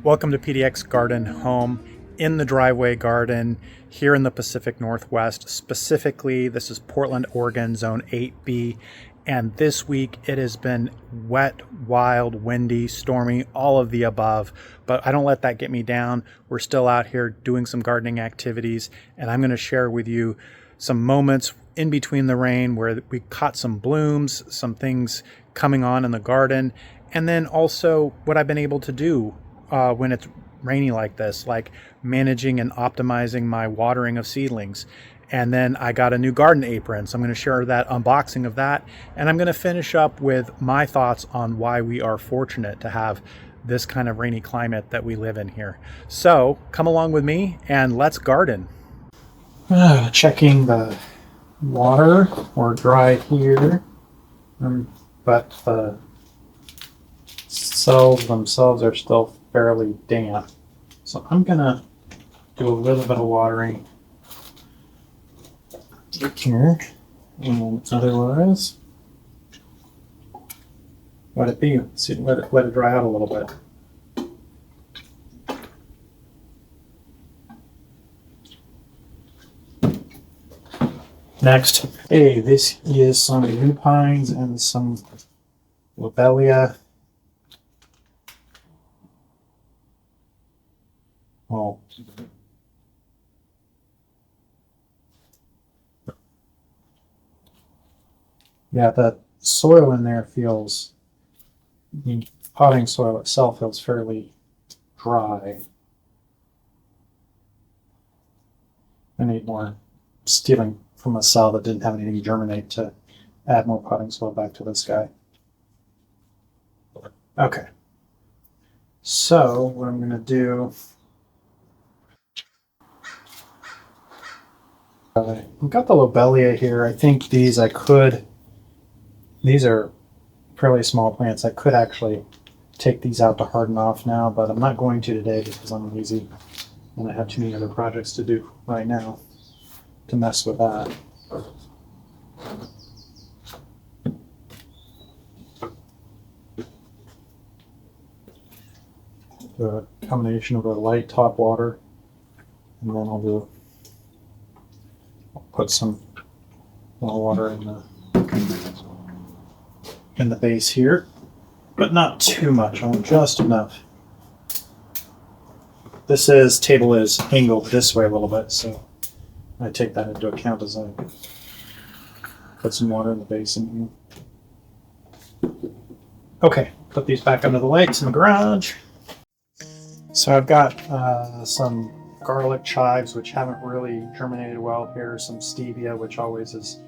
Welcome to PDX Garden Home in the driveway garden here in the Pacific Northwest. Specifically, this is Portland, Oregon, Zone 8B. And this week it has been wet, wild, windy, stormy, all of the above. But I don't let that get me down. We're still out here doing some gardening activities, and I'm going to share with you some moments in between the rain where we caught some blooms, some things coming on in the garden, and then also what I've been able to do when it's rainy like this, like managing and optimizing my watering of seedlings. And then I got a new garden apron, so I'm going to share that unboxing of that. And I'm going to finish up with my thoughts on why we are fortunate to have this kind of rainy climate that we live in here. So come along with me and let's garden. Checking the water. We're dry here, but the cells themselves are still fairly damp. So I'm gonna do a little bit of watering here, and otherwise let it be. See, let it dry out a little bit. Next, hey, this is some lupines and some lobelia. Oh. Yeah, the soil in there feels, the potting soil itself feels fairly dry. I need more stealing from a cell that didn't have anything germinate to add more potting soil back to this guy. Okay. So what I'm going to do, I've got the lobelia here. I think these are fairly small plants. I could actually take these out to harden off now, but I'm not going to today because I'm lazy and I have too many other projects to do right now to mess with that. The combination of a light top water, and then I'll put some more water in the base here, but not too much. I want just enough. This table is angled this way a little bit, so I take that into account as I put some water in the basin here. Okay, put these back under the lights in the garage. So I've got some garlic chives, which haven't really germinated well here, some stevia, which always is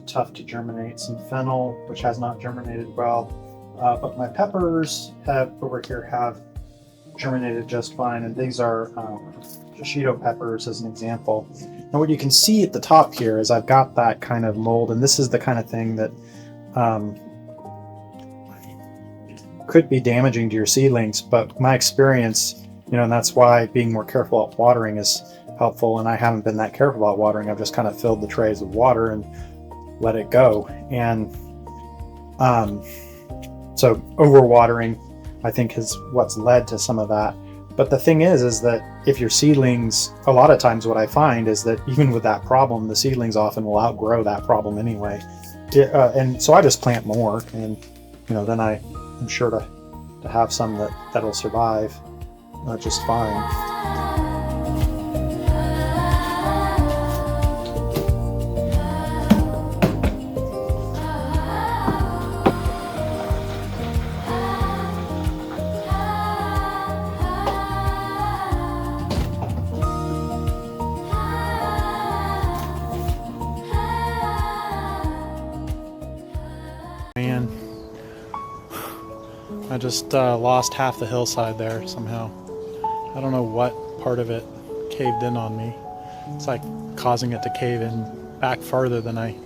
tough to germinate, some fennel, which has not germinated well, but my peppers over here have germinated just fine, and these are shishito peppers as an example. And what you can see at the top here is I've got that kind of mold, and this is the kind of thing that could be damaging to your seedlings, but my experience, and that's why being more careful at watering is helpful, and I haven't been that careful about watering. I've just kind of filled the trays with water and let it go, and so overwatering I think is what's led to some of that. But the thing is that if your seedlings, a lot of times what I find is that even with that problem, the seedlings often will outgrow that problem anyway. And so I just plant more, and then I'm sure to have some that'll survive just fine. Man, I just lost half the hillside there somehow. I don't know what part of it caved in on me. It's like causing it to cave in back farther than I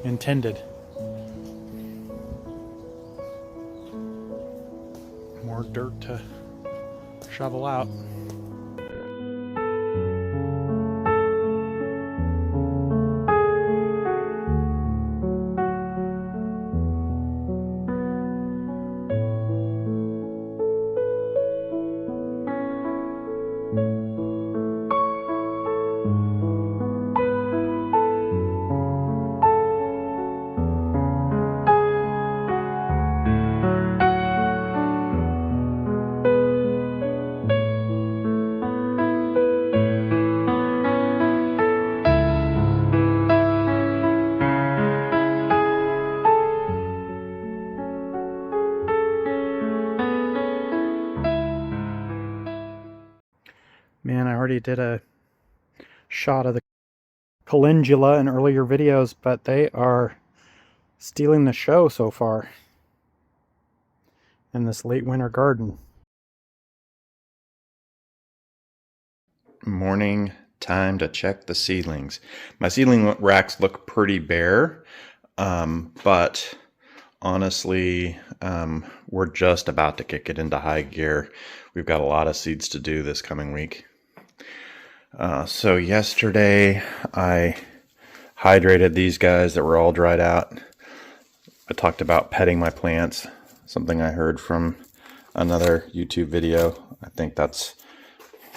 intended. More dirt to shovel out. already did a shot of the calendula in earlier videos, but they are stealing the show so far in this late winter garden. Morning time to check the seedlings. My seedling racks look pretty bare, but honestly, we're just about to kick it into high gear. We've got a lot of seeds to do this coming week. So yesterday I hydrated these guys that were all dried out. I talked about petting my plants, something I heard from another YouTube video. I think that's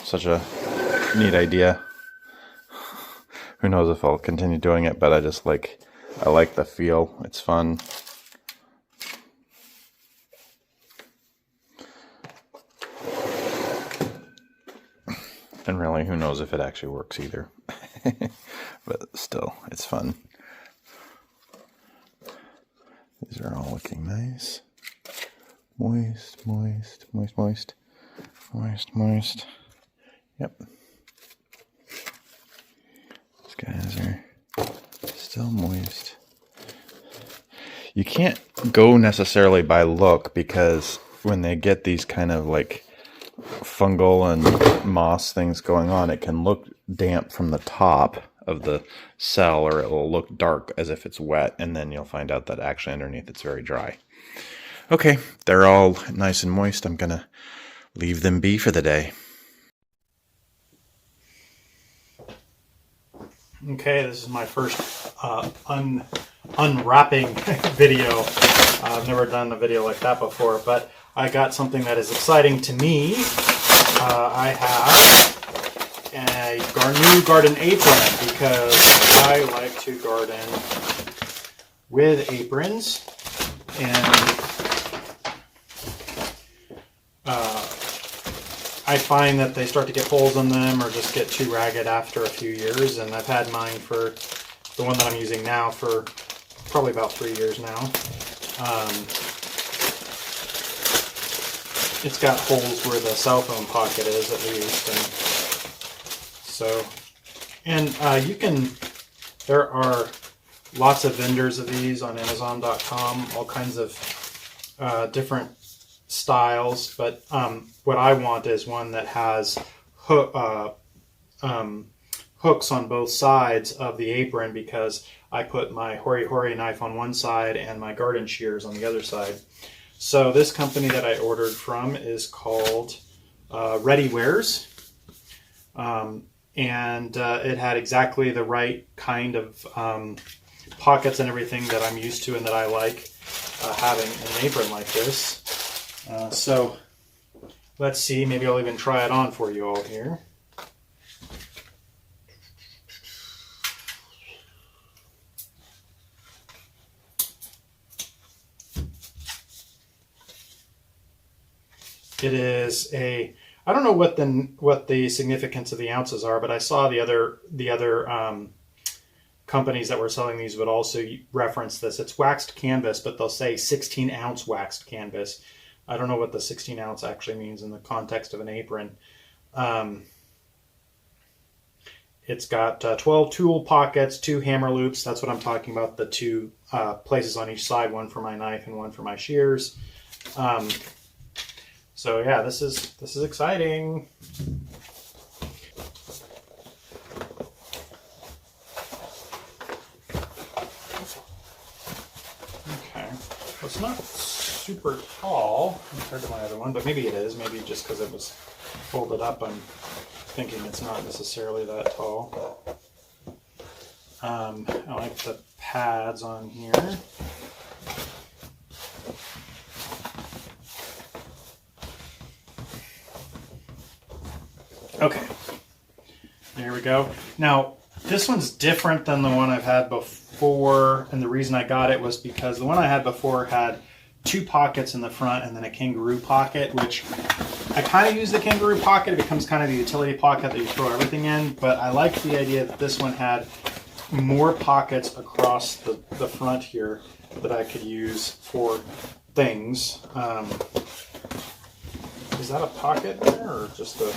such a neat idea. Who knows if I'll continue doing it, but I like the feel. It's fun. And really, who knows if it actually works either. But still, it's fun. These are all looking nice. Moist, moist, moist, moist. Moist, moist. Yep. These guys are still moist. You can't go necessarily by look, because when they get these kind of like fungal and moss things going on, it can look damp from the top of the cell, or it will look dark as if it's wet, and then you'll find out that actually underneath it's very dry. Okay, they're all nice and moist. I'm gonna leave them be for the day. Okay, this is my first unwrapping video. I've never done a video like that before, but I got something that is exciting to me. I have a new garden apron, because I like to garden with aprons, and I find that they start to get holes in them or just get too ragged after a few years, and I've had mine for the one that I'm using now for probably about 3 years now. It's got holes where the cell phone pocket is, at least, and so, and there are lots of vendors of these on Amazon.com, all kinds of different styles, but what I want is one that has hooks on both sides of the apron, because I put my hori hori knife on one side and my garden shears on the other side. So this company that I ordered from is called Ready Wares, and it had exactly the right kind of pockets and everything that I'm used to and that I like having an apron like this. So let's see, maybe I'll even try it on for you all here. It is a, I don't know what the significance of the ounces are, but I saw the other companies that were selling these would also reference this. It's waxed canvas, but they'll say 16-ounce waxed canvas. I don't know what the 16-ounce actually means in the context of an apron. It's got 12 tool pockets, 2 hammer loops. That's what I'm talking about, the 2 places on each side, one for my knife and one for my shears. So yeah, this is exciting. Okay, well, it's not super tall compared to my other one, but maybe it is. Maybe just because it was folded up, I'm thinking it's not necessarily that tall. I like the pads on here. Okay, there we go. Now, this one's different than the one I've had before, and the reason I got it was because the one I had before had 2 pockets in the front and then a kangaroo pocket, which I kind of use the kangaroo pocket. It becomes kind of the utility pocket that you throw everything in, but I like the idea that this one had more pockets across the front here that I could use for things. Is that a pocket there, or just a...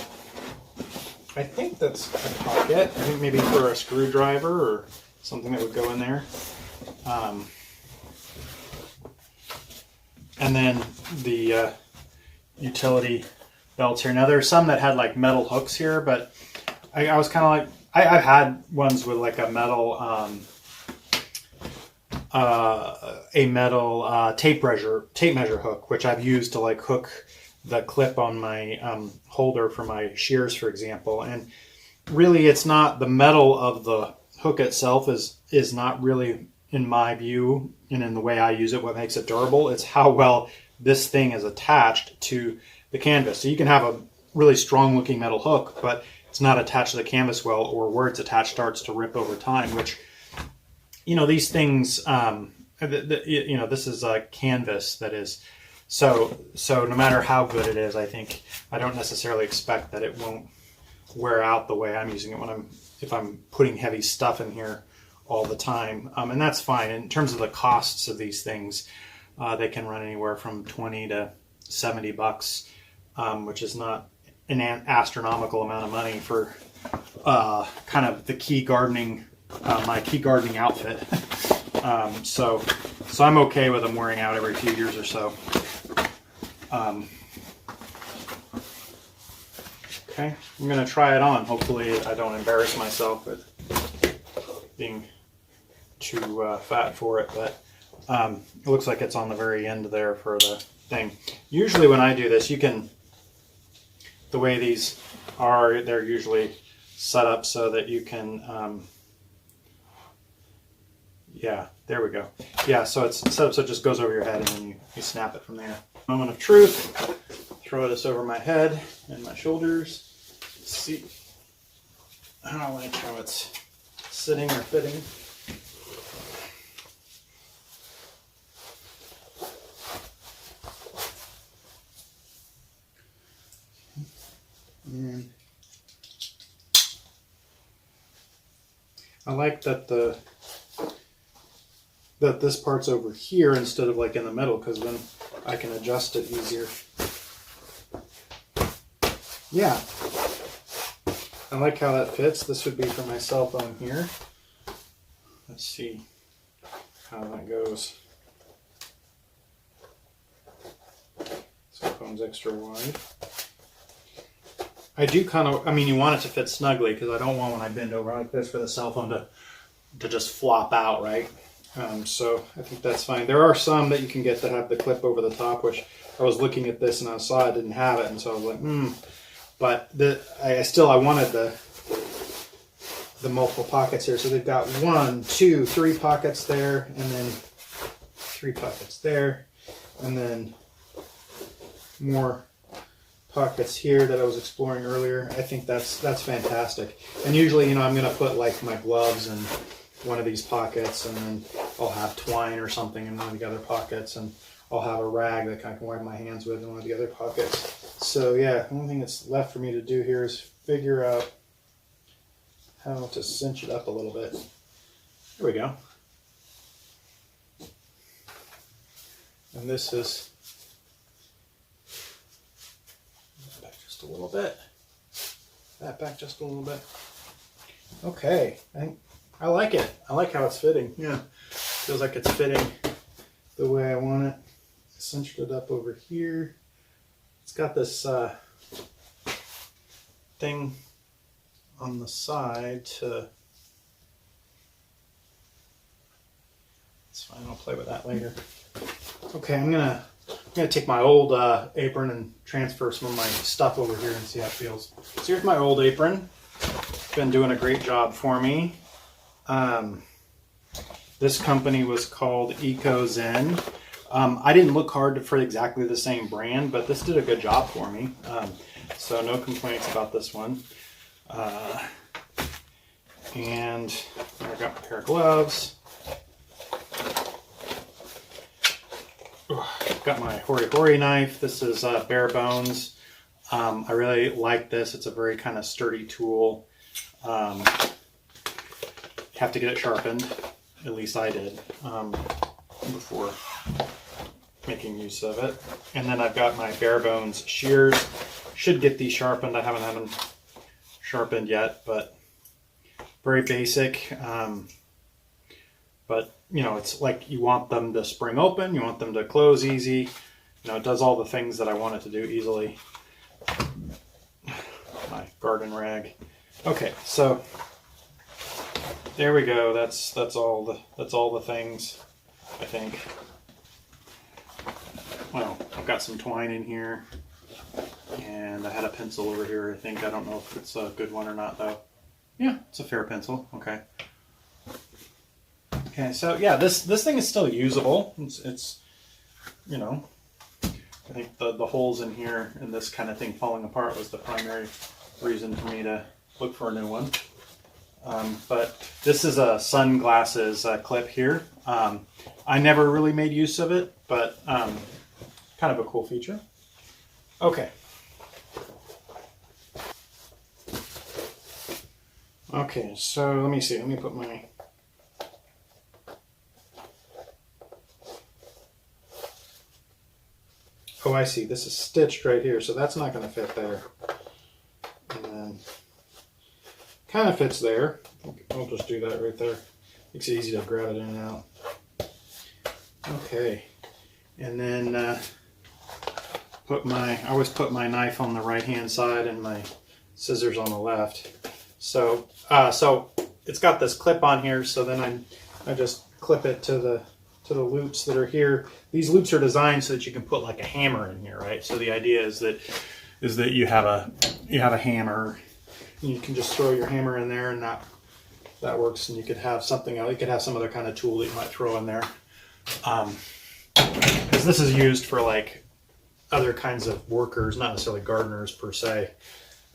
I think that's a pocket. I think maybe for a screwdriver or something that would go in there. And then the utility belts here. Now there's some that had like metal hooks here, but I was kind of like, I've had ones with like a metal tape measure hook, which I've used to like hook the clip on my holder for my shears, for example. And really, it's not the metal of the hook itself is not really, in my view and in the way I use it, what makes it durable. It's how well this thing is attached to the canvas. So you can have a really strong looking metal hook, but it's not attached to the canvas well, or where it's attached starts to rip over time, which, these things, this is a canvas that is, so no matter how good it is, I think I don't necessarily expect that it won't wear out the way I'm using it if I'm putting heavy stuff in here all the time. And that's fine. In terms of the costs of these things, they can run anywhere from $20 to $70, which is not an astronomical amount of money for kind of the key gardening, my key gardening outfit. So I'm okay with them wearing out every few years or so. Okay, I'm going to try it on. Hopefully I don't embarrass myself with being too fat for it, but it looks like it's on the very end there for the thing. Usually when I do this, the way these are, they're usually set up so that you can, yeah, there we go. Yeah, so it's set up so it just goes over your head and then you snap it from there. Moment of truth. Throw this over my head and my shoulders. See, I don't like how it's sitting or fitting. And I like that this part's over here instead of like in the middle, because then I can adjust it easier. Yeah, I like how that fits. This would be for my cell phone here. Let's see how that goes. Cell phone's extra wide. I do kind of, you want it to fit snugly, because I don't want, when I bend over like this, for the cell phone to just flop out, right? So I think that's fine. There are some that you can get that have the clip over the top, which I was looking at this and I saw I didn't have it, and so I was like, But I wanted the multiple pockets here. So they've got 1, 2, 3 pockets there, and then 3 pockets there, and then more pockets here that I was exploring earlier. I think that's fantastic. And usually, I'm going to put like my gloves in one of these pockets, and then I'll have twine or something in one of the other pockets, and I'll have a rag that I can wipe my hands with in one of the other pockets. So yeah, the only thing that's left for me to do here is figure out how to cinch it up a little bit. There we go. And this is back just a little bit. That back just a little bit. Okay, I like it. I like how it's fitting. Yeah, feels like it's fitting the way I want it. I cinched it up over here. It's got this thing on the side to. It's fine. I'll play with that later. Okay, I'm gonna take my old apron and transfer some of my stuff over here and see how it feels. So here's my old apron. It's been doing a great job for me. This company was called EcoZen. I didn't look hard for exactly the same brand, but this did a good job for me. So no complaints about this one. And I got a pair of gloves. Got my Hori Hori knife. This is bare bones. I really like this. It's a very kind of sturdy tool. You have to get it sharpened. At least I did before making use of it. And then I've got my bare bones shears. Should get these sharpened. I haven't had them sharpened yet, but very basic. But you know, it's like you want them to spring open, you want them to close easy. You know, it does all the things that I want it to do easily. My garden rag. Okay, so there we go. That's all the things, I think. Well, I've got some twine in here, and I had a pencil over here, I think. I don't know if it's a good one or not, though. Yeah, it's a fair pencil. Okay. Okay, so yeah, this thing is still usable. It's you know, I think the holes in here and this kind of thing falling apart was the primary reason for me to look for a new one. But this is a sunglasses clip here. I never really made use of it, but kind of a cool feature. Okay. Okay, so let me see. Let me put my... Oh, I see. This is stitched right here, so that's not going to fit there. And then kind of fits there. I'll just do that right there. Makes it easy to grab it in and out. Okay. And then I always put my knife on the right-hand side and my scissors on the left. So it's got this clip on here, so then I just clip it to the loops that are here. These loops are designed so that you can put like a hammer in here, right? So the idea is that you have a hammer, and you can just throw your hammer in there, and that works. And you could have something else. You could have some other kind of tool that you might throw in there, because this is used for like other kinds of workers, not necessarily gardeners per se.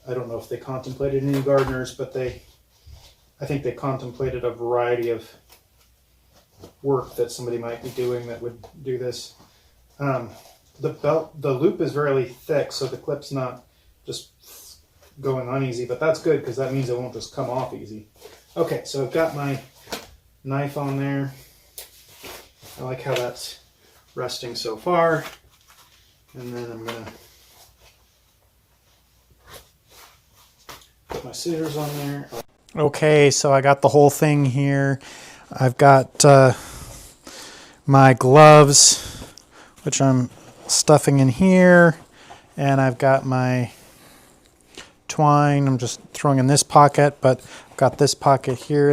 I don't know if they contemplated any gardeners, but I think they contemplated a variety of work that somebody might be doing that would do this. The loop is really thick, so the clip's not just going on easy, but that's good because that means it won't just come off easy. Okay, so I've got my knife on there. I like how that's resting so far. And then I'm gonna put my scissors on there. Okay, so I got the whole thing here. I've got my gloves, which I'm stuffing in here, and I've got my twine. I'm just throwing in this pocket, but I've got this pocket here,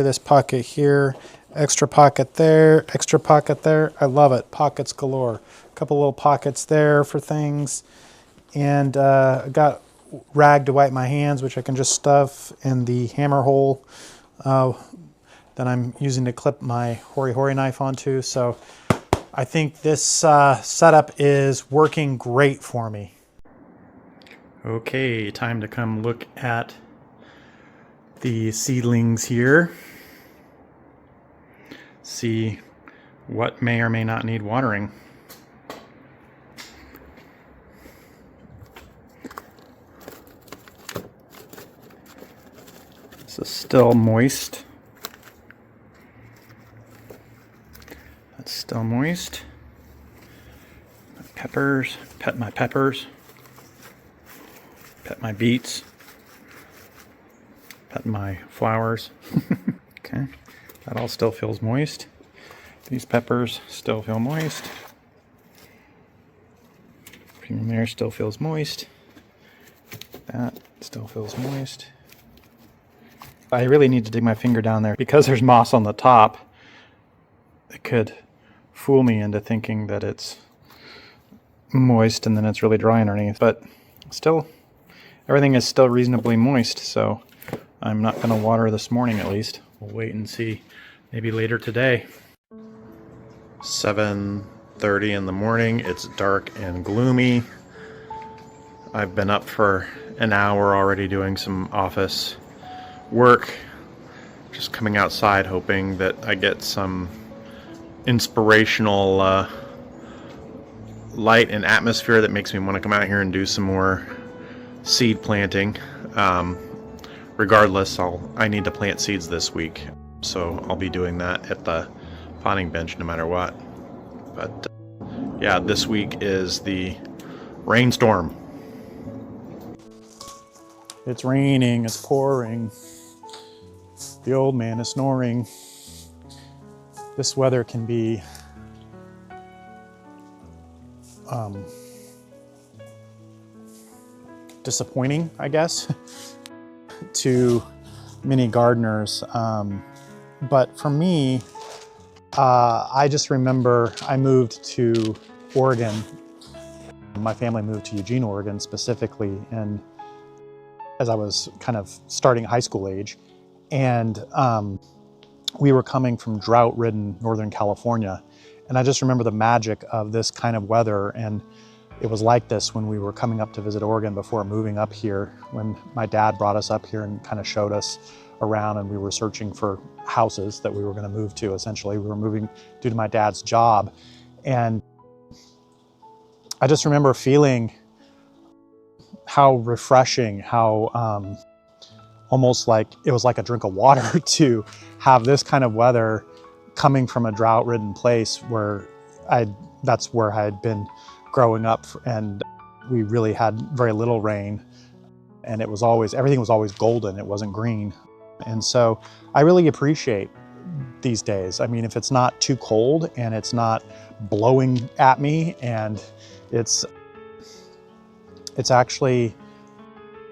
extra pocket there, extra pocket there. I love it. Pockets galore. A couple little pockets there for things, and I got rag to wipe my hands, which I can just stuff in the hammer hole that I'm using to clip my hori knife onto. So I think this setup is working great for me. Okay, time to come look at the seedlings here. See what may or may not need watering. This is still moist. That's still moist. Peppers, pet my peppers. Pet my beets. Pet my flowers. Okay, that all still feels moist. These peppers still feel moist. Premium there still feels moist. That still feels moist. I really need to dig my finger down there because there's moss on the top. It could fool me into thinking that it's moist and then it's really dry underneath, but still, everything is still reasonably moist, so I'm not going to water this morning at least. We'll wait and see, maybe later today. 7:30 in the morning, it's dark and gloomy. I've been up for an hour already doing some office work, just coming outside hoping that I get some inspirational light and atmosphere that makes me want to come out here and do some more seed planting. Regardless, I need to plant seeds this week, so I'll be doing that at the potting bench no matter what. But yeah, this week is the rainstorm. It's raining, it's pouring. The old man is snoring. This weather can be disappointing, I guess, to many gardeners. But for me, I just remember I moved to Oregon. My family moved to Eugene, Oregon specifically, and as I was kind of starting high school age. And we were coming from drought-ridden Northern California. And I just remember the magic of this kind of weather. And it was like this when we were coming up to visit Oregon before moving up here, when my dad brought us up here and kind of showed us around, and we were searching for houses that we were going to move to. Essentially, we were moving due to my dad's job. And I just remember feeling how refreshing, how almost like it was like a drink of water to have this kind of weather coming from a drought-ridden place where that's where I had been growing up, and we really had very little rain, and it was always, everything was always golden, it wasn't green. And so I really appreciate these days. I mean, if it's not too cold and it's not blowing at me, and it's actually,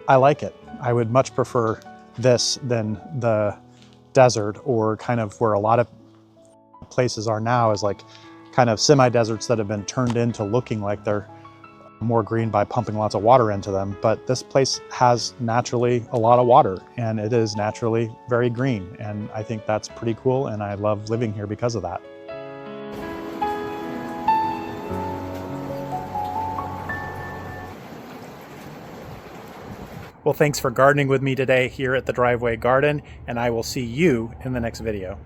I like it. I would much prefer this than the desert, or kind of where a lot of places are now, is like kind of semi-deserts that have been turned into looking like they're more green by pumping lots of water into them. But this place has naturally a lot of water, and it is naturally very green. And I think that's pretty cool, and I love living here because of that. Well, thanks for gardening with me today here at the Driveway Garden, and I will see you in the next video.